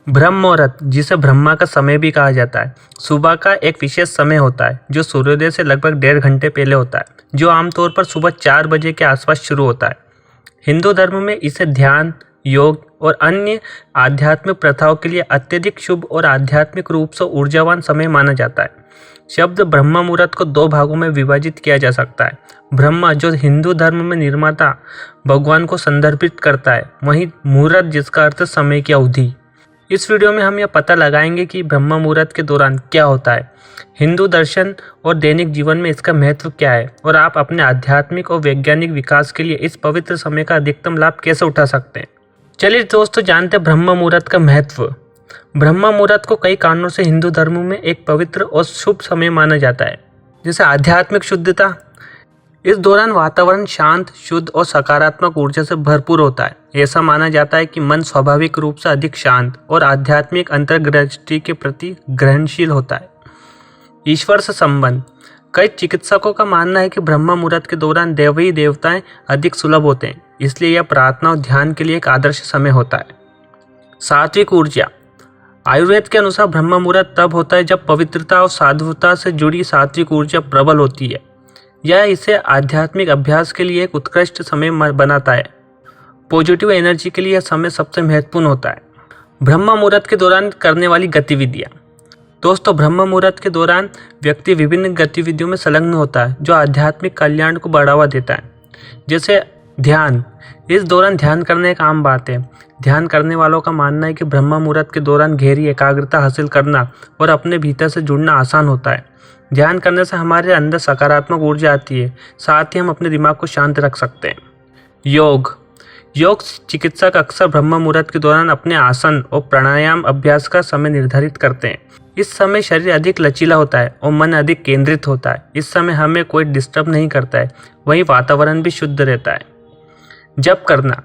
ब्रह्म मुहूर्त, जिसे ब्रह्मा का समय भी कहा जाता है, सुबह का एक विशेष समय होता है जो सूर्योदय से लगभग 1.5 घंटे पहले होता है, जो आमतौर पर सुबह 4 बजे के आसपास शुरू होता है। हिंदू धर्म में इसे ध्यान, योग और अन्य आध्यात्मिक प्रथाओं के लिए अत्यधिक शुभ और आध्यात्मिक रूप से ऊर्जावान समय माना जाता है। शब्द ब्रह्म मुहूर्त को 2 भागों में विभाजित किया जा सकता है। ब्रह्मा, जो हिंदू धर्म में निर्माता भगवान को संदर्भित करता है, वहीं मुहूर्त, जिसका अर्थ समय की अवधि। इस वीडियो में हम यह पता लगाएंगे कि ब्रह्म मुहूर्त के दौरान क्या होता है, हिंदू दर्शन और दैनिक जीवन में इसका महत्व क्या है, और आप अपने आध्यात्मिक और वैज्ञानिक विकास के लिए इस पवित्र समय का अधिकतम लाभ कैसे उठा सकते हैं। चलिए दोस्तों, जानते हैं ब्रह्म मुहूर्त का महत्व। ब्रह्म मुहूर्त को कई कारणों से हिंदू धर्म में एक पवित्र और शुभ समय माना जाता है, जैसे आध्यात्मिक शुद्धता। इस दौरान वातावरण शांत, शुद्ध और सकारात्मक ऊर्जा से भरपूर होता है। ऐसा माना जाता है कि मन स्वाभाविक रूप से अधिक शांत और आध्यात्मिक अंतर्दृष्टि के प्रति ग्रहणशील होता है। ईश्वर से संबंध। कई चिकित्सकों का मानना है कि ब्रह्म मुहूर्त के दौरान दैवीय देवताएं अधिक सुलभ होते हैं, इसलिए यह प्रार्थना और ध्यान के लिए एक आदर्श समय होता है। सात्विक ऊर्जा। आयुर्वेद के अनुसार ब्रह्म मुहूर्त तब होता है जब पवित्रता और साधुता से जुड़ी सात्विक ऊर्जा प्रबल होती है। यह इसे आध्यात्मिक अभ्यास के लिए एक उत्कृष्ट समय बनाता है। पॉजिटिव एनर्जी के लिए यह समय सबसे महत्वपूर्ण होता है। ब्रह्म मुहूर्त के दौरान करने वाली गतिविधियाँ। दोस्तों, ब्रह्म मुहूर्त के दौरान व्यक्ति विभिन्न गतिविधियों में संलग्न होता है जो आध्यात्मिक कल्याण को बढ़ावा देता है, जैसे ध्यान। इस दौरान ध्यान करना एक आम बात है। ध्यान करने वालों का मानना है कि ब्रह्म मुहूर्त के दौरान गहरी एकाग्रता हासिल करना और अपने भीतर से जुड़ना आसान होता है। ध्यान करने से हमारे अंदर सकारात्मक ऊर्जा आती है, साथ ही हम अपने दिमाग को शांत रख सकते हैं। योग चिकित्सक अक्सर ब्रह्म मुहूर्त के दौरान अपने आसन और प्राणायाम अभ्यास का समय निर्धारित करते हैं। इस समय शरीर अधिक लचीला होता है और मन अधिक केंद्रित होता है। इस समय हमें कोई डिस्टर्ब नहीं करता है, वहीं वातावरण भी शुद्ध रहता है। जप करना।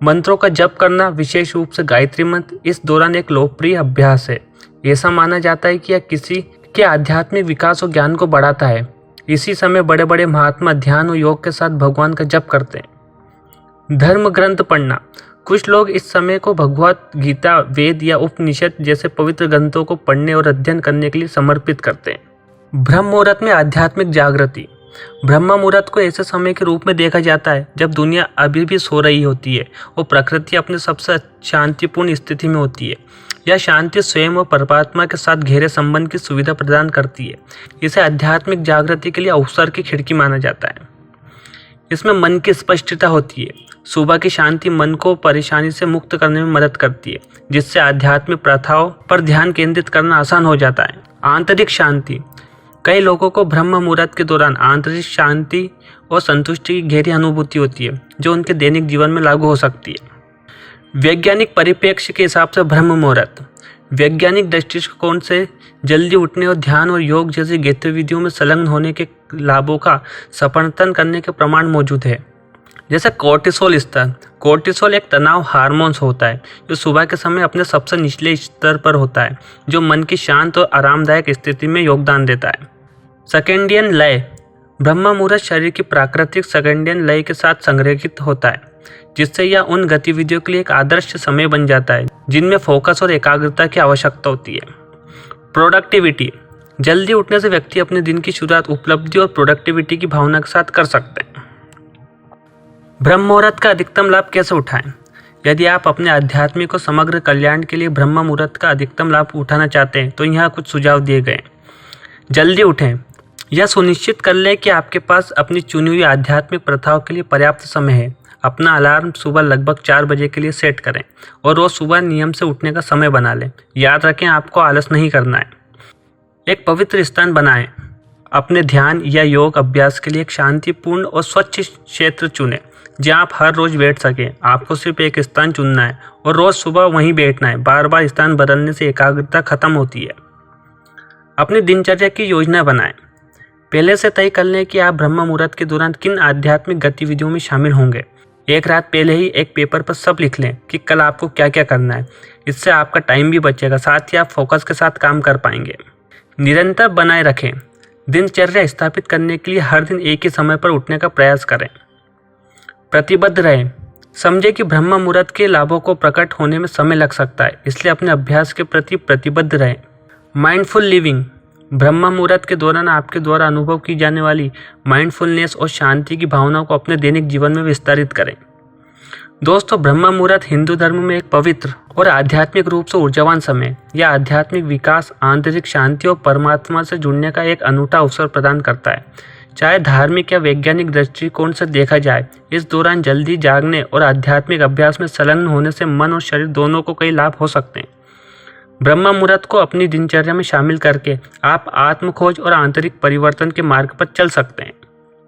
मंत्रों का जप करना, विशेष रूप से गायत्री मंत्र, इस दौरान एक लोकप्रिय अभ्यास है। ऐसा माना जाता है कि यह किसी के आध्यात्मिक विकास और ज्ञान को बढ़ाता है। इसी समय बड़े बड़े महात्मा ध्यान और योग के साथ भगवान का जप करते हैं। धर्म ग्रंथ पढ़ना। कुछ लोग इस समय को भगवत गीता, वेद या उपनिषद जैसे पवित्र ग्रंथों को पढ़ने और अध्ययन करने के लिए समर्पित करते हैं। ब्रह्म मुहूर्त में आध्यात्मिक जागृति। ब्रह्म मुहूर्त को ऐसे समय के रूप में देखा जाता है जब दुनिया अभी भी सो रही होती है और प्रकृति अपने सबसे शांतिपूर्ण स्थिति में होती है। यह शांति स्वयं और परमात्मा के साथ गहरे संबंध की सुविधा प्रदान करती है। इसे आध्यात्मिक जागृति के लिए अवसर की खिड़की माना जाता है। इसमें मन की स्पष्टता होती है। सुबह की शांति मन को परेशानी से मुक्त करने में मदद करती है, जिससे आध्यात्मिक प्रथाओं पर ध्यान केंद्रित करना आसान हो जाता है। आंतरिक शांति। कई लोगों को ब्रह्म मुहूर्त के दौरान आंतरिक शांति और संतुष्टि की गहरी अनुभूति होती है, जो उनके दैनिक जीवन में लागू हो सकती है। वैज्ञानिक परिप्रेक्ष्य के हिसाब से ब्रह्म मुहूर्त वैज्ञानिक दृष्टिकोण से जल्दी उठने और ध्यान और योग जैसी गतिविधियों में संलग्न होने के लाभों का समर्थन करने के प्रमाण मौजूद है। जैसे कोर्टिसोल स्तर। कोर्टिसोल एक तनाव हार्मोन्स होता है जो सुबह के समय अपने सबसे निचले स्तर पर होता है, जो मन की शांत और आरामदायक स्थिति में योगदान देता है। सर्कैडियन लय। ब्रह्म मुहूर्त शरीर की प्राकृतिक सर्कैडियन लय के साथ संरेखित होता है, जिससे यह उन गतिविधियों के लिए एक आदर्श समय बन जाता है जिनमें फोकस और एकाग्रता की आवश्यकता होती है। प्रोडक्टिविटी। जल्दी उठने से व्यक्ति अपने दिन की शुरुआत उपलब्धि और प्रोडक्टिविटी की भावना के साथ कर सकते हैं। ब्रह्म मुहूर्त का अधिकतम लाभ कैसे उठाएं? यदि आप अपने आध्यात्मिक और समग्र कल्याण के लिए ब्रह्म मुहूर्त का अधिकतम लाभ उठाना चाहते हैं तो यहाँ कुछ सुझाव दिए गए। जल्दी उठें। यह सुनिश्चित कर लें कि आपके पास अपनी चुनी हुई आध्यात्मिक प्रथाओं के लिए पर्याप्त समय है। अपना अलार्म सुबह लगभग 4 बजे के लिए सेट करें और रोज़ सुबह नियम से उठने का समय बना लें। याद रखें, आपको आलस नहीं करना है। एक पवित्र स्थान बनाएं। अपने ध्यान या योग अभ्यास के लिए एक शांतिपूर्ण और स्वच्छ क्षेत्र चुनें जहाँ आप हर रोज़ बैठ सकें। आपको सिर्फ एक स्थान चुनना है और रोज़ सुबह वहीं बैठना है। बार बार स्थान बदलने से एकाग्रता खत्म होती है। अपनी दिनचर्या की योजना बनाएं। पहले से तय कर लें कि आप ब्रह्म मुहूर्त के दौरान किन आध्यात्मिक गतिविधियों में शामिल होंगे। एक रात पहले ही एक पेपर पर सब लिख लें कि कल आपको क्या क्या करना है। इससे आपका टाइम भी बचेगा, साथ ही आप फोकस के साथ काम कर पाएंगे। निरंतर बनाए रखें। दिनचर्या स्थापित करने के लिए हर दिन एक ही समय पर उठने का प्रयास करें। प्रतिबद्ध रहें। समझे कि ब्रह्म मुहूर्त के लाभों को प्रकट होने में समय लग सकता है, इसलिए अपने अभ्यास के प्रति प्रतिबद्ध रहें। Mindful living. ब्रह्म मुहूर्त के दौरान आपके द्वारा अनुभव की जाने वाली माइंडफुलनेस और शांति की भावनाओं को अपने दैनिक जीवन में विस्तारित करें। दोस्तों, ब्रह्म मुहूर्त हिंदू धर्म में एक पवित्र और आध्यात्मिक रूप से ऊर्जावान समय या आध्यात्मिक विकास, आंतरिक शांति और परमात्मा से जुड़ने का एक अनूठा अवसर प्रदान करता है। चाहे धार्मिक या वैज्ञानिक दृष्टिकोण से देखा जाए, इस दौरान जल्दी जागने और आध्यात्मिक अभ्यास में संलग्न होने से मन और शरीर दोनों को कई लाभ हो सकते हैं। ब्रह्म मुहूर्त को अपनी दिनचर्या में शामिल करके आप आत्म खोज और आंतरिक परिवर्तन के मार्ग पर चल सकते हैं।